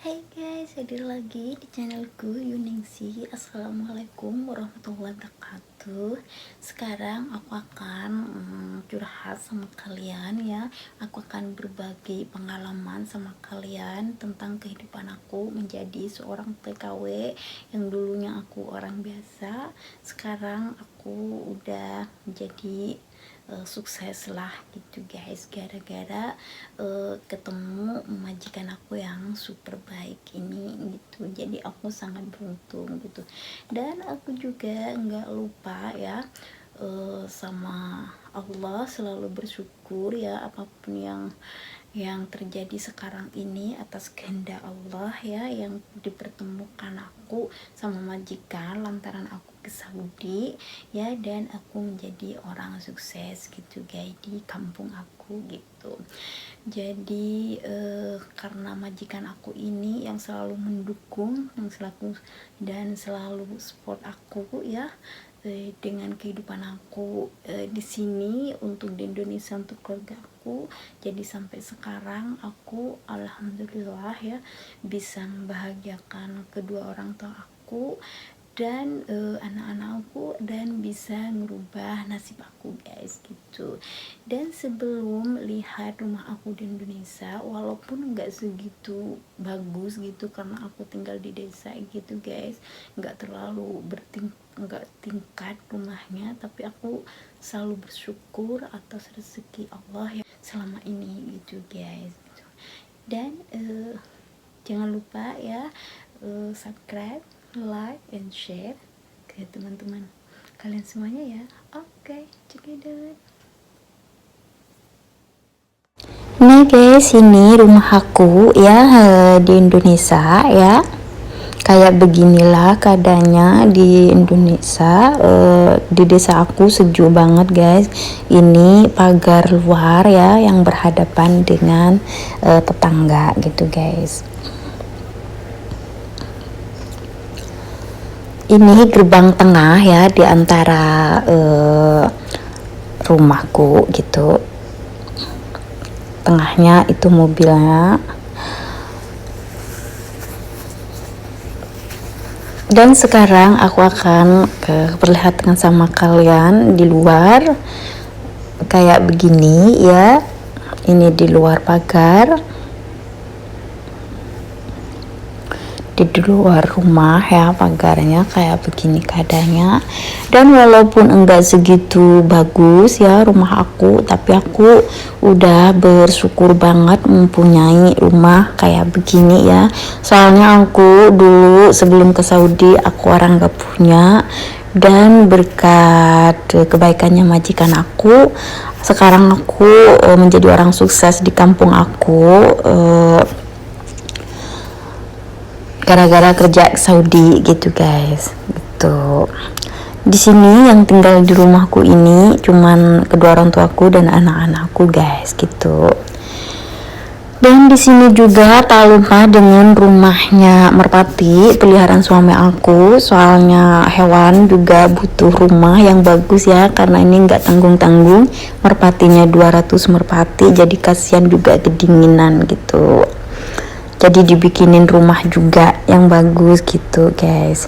Hai guys, hadir lagi di channelku Yuningsi. Assalamualaikum warahmatullahi wabarakatuh. Sekarang aku akan curhat sama kalian ya. Aku akan berbagi pengalaman sama kalian tentang kehidupan aku menjadi seorang TKW yang dulunya aku orang biasa. Sekarang aku udah menjadi sukses lah gitu guys, gara-gara ketemu majikan aku yang super baik ini gitu. Jadi aku sangat beruntung gitu, dan aku juga nggak lupa ya sama Allah, selalu bersyukur ya apapun yang terjadi sekarang ini atas kehendak Allah ya, yang dipertemukan aku sama majikan lantaran aku ke Saudi ya, dan aku menjadi orang sukses gitu guys di kampung aku gitu. Jadi karena majikan aku ini yang selalu mendukung, yang selalu support aku ya dengan kehidupan aku di sini, untuk di Indonesia, untuk keluarga aku. Jadi sampai sekarang aku alhamdulillah ya bisa membahagiakan kedua orang tua aku dan anak-anakku, dan bisa merubah nasib aku guys gitu. Dan sebelum lihat rumah aku di Indonesia, walaupun nggak segitu bagus gitu karena aku tinggal di desa gitu guys, nggak terlalu nggak tingkat rumahnya, tapi aku selalu bersyukur atas rezeki Allah ya selama ini gitu guys gitu. Dan jangan lupa ya subscribe, like, and share ke teman-teman kalian semuanya ya. Oke, check it out. Nah guys, ini rumah aku ya di Indonesia ya. Kayak beginilah keadaannya di Indonesia. Di desa aku sejuk banget guys. Ini pagar luar ya yang berhadapan dengan tetangga gitu guys. Ini gerbang tengah ya di antara rumahku gitu. Tengahnya itu mobilnya. Dan sekarang aku akan perlihatkan sama kalian di luar kayak begini ya. Ini di luar pagar, di luar rumah ya, pagarnya kayak begini keadaannya. Dan walaupun enggak segitu bagus ya rumah aku, tapi aku udah bersyukur banget mempunyai rumah kayak begini ya. Soalnya aku dulu sebelum ke Saudi aku orang gak punya, dan berkat kebaikannya majikan aku, sekarang aku menjadi orang sukses di kampung aku gara-gara kerja Saudi gitu guys gitu. Di sini yang tinggal di rumahku ini cuman kedua orang tuaku dan anak-anakku guys gitu. Dan di sini juga tak lupa dengan rumahnya merpati peliharaan suami aku. Soalnya hewan juga butuh rumah yang bagus ya, karena ini nggak tanggung-tanggung, merpatinya 200 merpati, jadi kasihan juga kedinginan gitu. Jadi dibikinin rumah juga yang bagus gitu guys.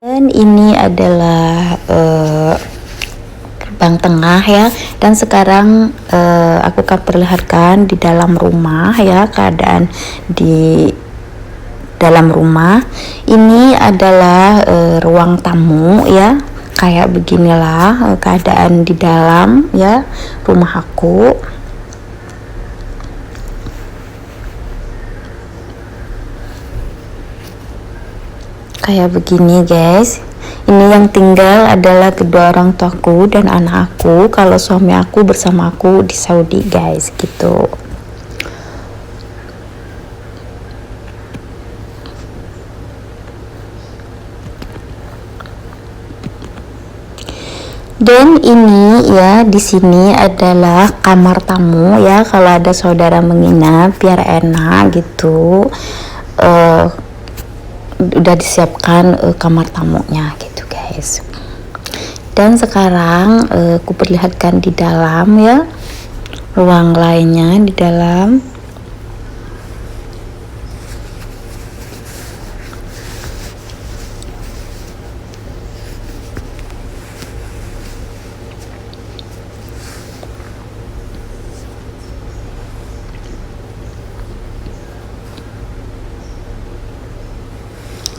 Dan ini adalah gerbang tengah ya. Dan sekarang aku akan perlihatkan di dalam rumah ya, keadaan di dalam rumah. Ini adalah ruang tamu ya. kayak beginilah keadaan di dalam ya rumah aku. Kayak begini guys. Ini yang tinggal adalah kedua orang tuaku dan anak aku. Kalau suami aku bersama aku di Saudi guys, gitu. Dan ini ya, di sini adalah kamar tamu ya, kalau ada saudara menginap biar enak gitu. Udah disiapkan kamar tamunya gitu guys. Dan sekarang aku perlihatkan di dalam ya, ruang lainnya di dalam.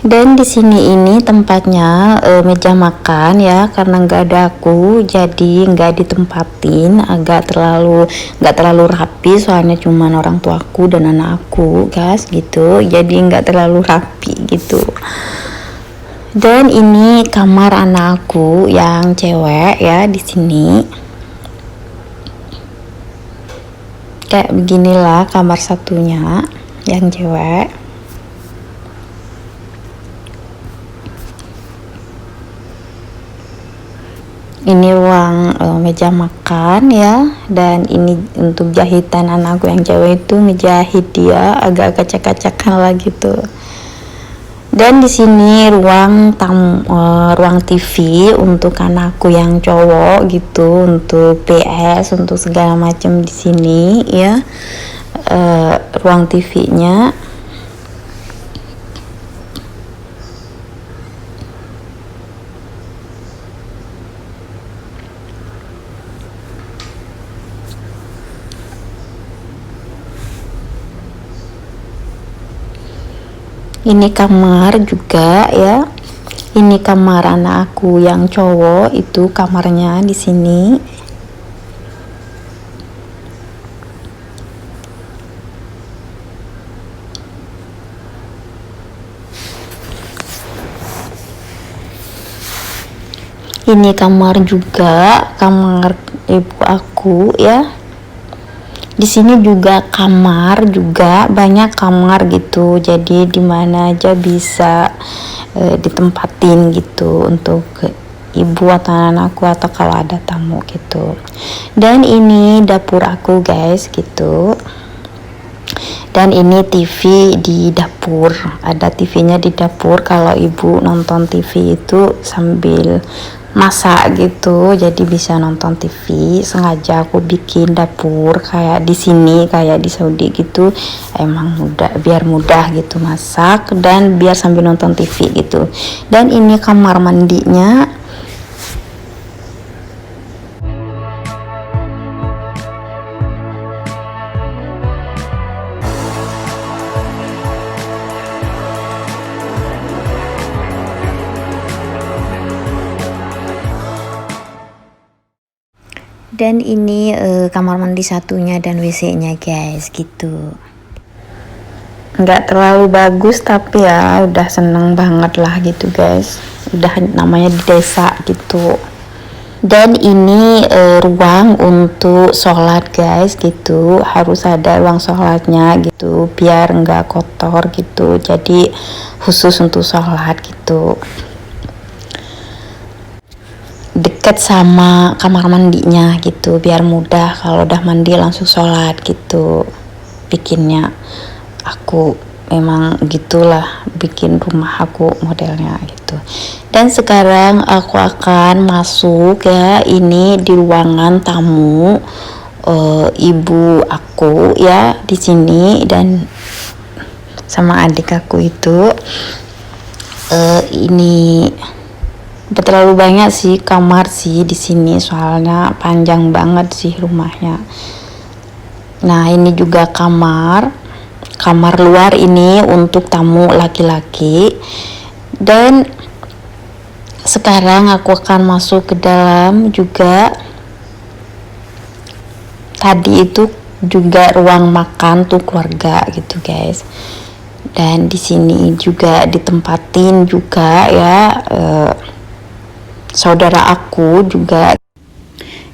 Dan di sini ini tempatnya meja makan ya, karena nggak ada aku jadi nggak ditempatin, nggak terlalu rapi soalnya cuman orang tuaku dan anak aku guys gitu, jadi nggak terlalu rapi gitu. Dan ini kamar anak aku yang cewek ya, di sini kayak beginilah kamar satunya yang cewek. Ini ruang meja makan ya, dan ini untuk jahitan anakku yang cewek itu ngejahit dia agak acak-acakan lah gitu. Dan di sini ruang TV untuk anakku yang cowok gitu, untuk PS, untuk segala macam di sini ya, ruang TV-nya. Ini kamar juga ya. Ini kamar anak aku yang cowok, itu kamarnya di sini. Ini kamar juga, kamar ibu aku ya. Di sini juga kamar, juga banyak kamar gitu, jadi dimana aja bisa ditempatin gitu untuk ibu atau anakku atau kalau ada tamu gitu. Dan ini dapur aku guys gitu. Dan ini TV di dapur, ada TV-nya di dapur. Kalau ibu nonton TV itu sambil masak gitu, jadi bisa nonton TV. Sengaja aku bikin dapur kayak di sini, kayak di Saudi gitu, emang biar mudah gitu masak dan biar sambil nonton TV gitu. Dan ini kamar mandinya. Dan ini kamar mandi satunya dan WC-nya guys gitu. Nggak terlalu bagus tapi ya udah seneng banget lah gitu guys. Udah namanya di desa gitu. Dan ini ruang untuk sholat guys gitu. Harus ada ruang sholatnya gitu biar nggak kotor gitu. Jadi khusus untuk sholat gitu. Dekat sama kamar mandinya gitu, biar mudah kalau udah mandi langsung sholat gitu bikinnya. Aku memang gitulah bikin rumah aku modelnya gitu. Dan sekarang aku akan masuk ya, ini di ruangan tamu ibu aku ya di sini, dan sama adik aku itu. Ini terlalu banyak sih kamar sih di sini, soalnya panjang banget sih rumahnya. Nah ini juga kamar luar ini untuk tamu laki-laki. Dan Sekarang aku akan masuk ke dalam juga. Tadi itu juga ruang makan tuh keluarga gitu guys. Dan di sini juga ditempatin juga ya saudara aku juga.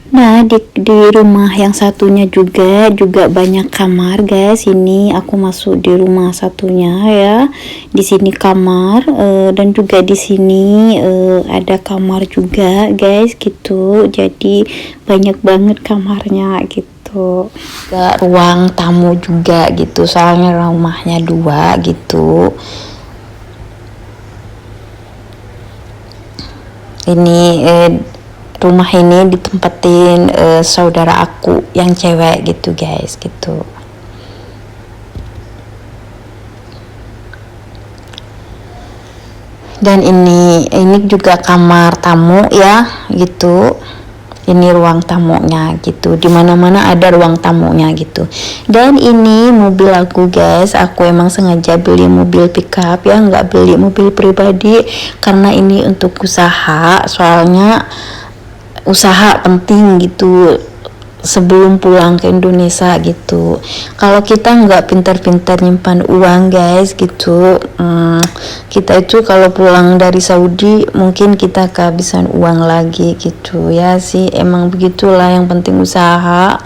Nah di rumah yang satunya juga banyak kamar guys. Ini aku masuk di rumah satunya ya. Di sini kamar dan juga di sini ada kamar juga guys gitu. Jadi banyak banget kamarnya gitu. Juga ruang tamu juga gitu. Soalnya rumahnya 2 gitu. Ini rumah ini ditempatin saudara aku yang cewek gitu guys gitu. Dan ini juga kamar tamu ya gitu. Ini ruang tamunya gitu, dimana-mana ada ruang tamunya gitu. Dan ini mobil aku guys, aku emang sengaja beli mobil pickup ya, nggak beli mobil pribadi karena ini untuk usaha. Soalnya usaha penting gitu sebelum pulang ke Indonesia gitu. Kalau kita nggak pintar-pintar nyimpan uang guys gitu, kita itu kalau pulang dari Saudi mungkin kita kehabisan uang lagi gitu ya sih. Emang begitulah, yang penting usaha.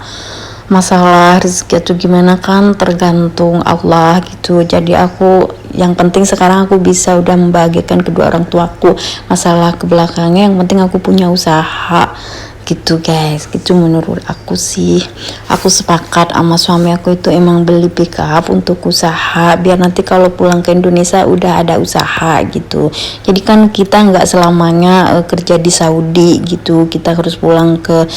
Masalah rezeki atau gimana kan tergantung Allah gitu. Jadi aku yang penting sekarang aku bisa udah membahagiakan kedua orang tuaku. Masalah ke belakangnya yang penting aku punya usaha gitu guys. Gitu menurut aku sih. Aku sepakat sama suami aku itu emang beli pickup untuk usaha biar nanti kalau pulang ke Indonesia udah ada usaha gitu. Jadi kan kita nggak selamanya kerja di Saudi gitu, kita harus pulang ke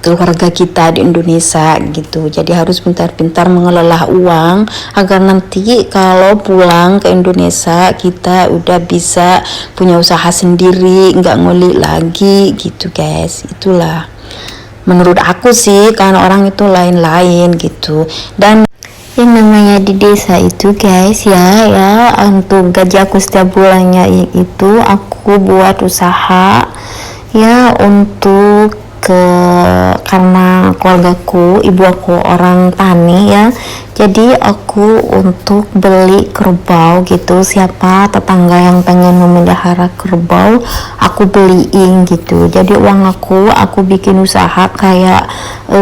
keluarga kita di Indonesia gitu. Jadi harus pintar-pintar mengelola uang agar nanti kalau pulang ke Indonesia kita udah bisa punya usaha sendiri, nggak ngulik lagi gitu guys. Itulah menurut aku sih, kan orang itu lain-lain gitu. Dan yang namanya di desa itu guys ya untuk gaji aku setiap bulannya itu aku buat usaha ya untuk karena keluargaku, ibu aku orang tani ya, jadi aku untuk beli kerbau gitu. Siapa tetangga yang pengen memelihara kerbau aku beliin gitu. Jadi uang aku bikin usaha kayak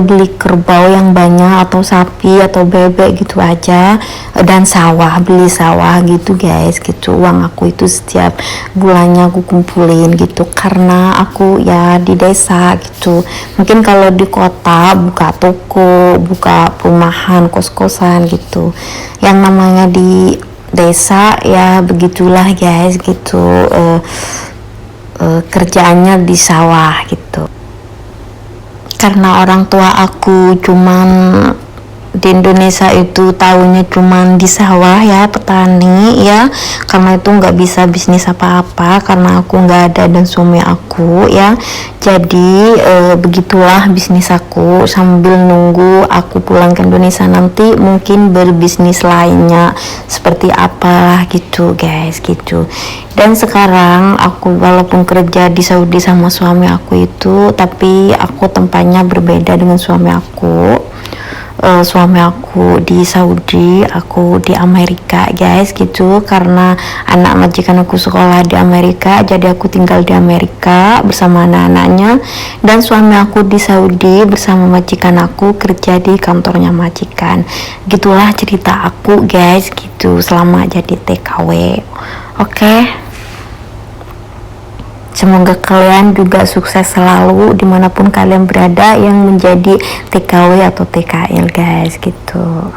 beli kerbau yang banyak atau sapi atau bebek gitu aja, dan beli sawah gitu guys gitu. Uang aku itu setiap bulannya aku kumpulin gitu karena aku ya di desa gitu. Mungkin kalau di kota buka toko, buka perumahan, kos-kosan gitu. Yang namanya di desa ya begitulah guys gitu. Kerjaannya di sawah gitu. Karena orang tua aku cuman di Indonesia itu tahunya cuman di sawah ya, petani ya, karena itu nggak bisa bisnis apa-apa karena aku nggak ada dan suami aku ya. Jadi begitulah bisnis aku sambil nunggu aku pulang ke Indonesia nanti mungkin berbisnis lainnya seperti apalah gitu guys gitu. Dan sekarang aku walaupun kerja di Saudi sama suami aku itu, tapi aku tempatnya berbeda dengan suami aku. Suami aku di Saudi, aku di Amerika guys gitu, karena anak majikan aku sekolah di Amerika, jadi aku tinggal di Amerika bersama anak-anaknya, dan suami aku di Saudi bersama majikan aku kerja di kantornya majikan. Gitulah cerita aku guys gitu selama jadi TKW. Oke. Semoga kalian juga sukses selalu dimanapun kalian berada yang menjadi TKW atau TKL guys gitu.